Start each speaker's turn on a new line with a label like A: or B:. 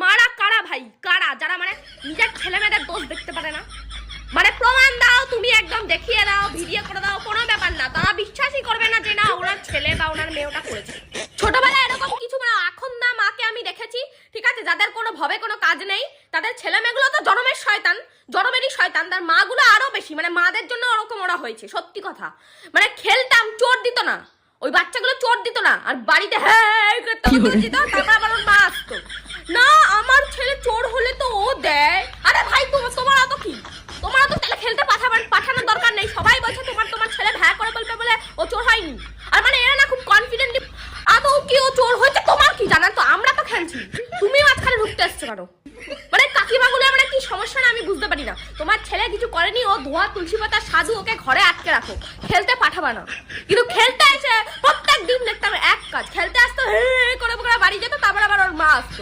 A: মারা কারা ভাই, কারা যারা মানে নিজের ছেলে মেয়েদের দোষ দেখতে পারে না, মানে প্রমাণ দাও তুমি, একদম দেখিয়ে দাও, ভিডিও করে দাও, কোনো ব্যাপার না, তারা বিশ্বাসই করবে না যে না ওনার ছেলে বা ওনার মেয়ে ওটা করেছে। ছোটবেলায় এরকম কিছু মানে এখন না, মাকে আমি দেখেছি ঠিক আছে, যাদের কোনো ভাবে কোনো কাজ নেই তাদের ছেলে মেয়েগুলো তো জন্মের শয়তান, জন্মেরই শয়তান, তার মাগুলো আরো বেশি, মানে মাদের জন্য ওরকম ওরা হয়েছে। সত্যি কথা, মানে খেলতাম চোর দিত না, ওই বাচ্চাগুলো চোর দিত না, আর বাড়িতে হ্যাঁ দিত, তারপর আবার ওর মা আসতো না, আমার ছেলে চোর হলে তো ও দেয়। আরে ভাই তোমার অত কি, তোমার তো তাহলে খেলতে পাঠানোর দরকার নেই, সবাই বলছে তোমার ছেলে ভ্যা করে বলবে বলে ও চোর হয়নি। আর মানে এরা না খুব কনফিডেন্টলি আদৌ কি ও চোর হয়েছে তোমার কি জানান, তো আমরা তো খেলছি, তুমি মাঝখানে ঢুকতে আসছো কেন? মানে কাকিমাগুলো আমরা কি সমস্যা না আমি বুঝতে পারি না। তোমার ছেলে কিছু করেনি, ও ধোয়া তুলসী পাতা সাধু, ওকে ঘরে আটকে রাখো, খেলতে পাঠাবা না। কিন্তু খেলতে এসে প্রত্যেক দিন দেখতাম এক কাজ, খেলতে আসতো হে করে বাড়ি যেত, তারপর আবার ওর মা আসতো।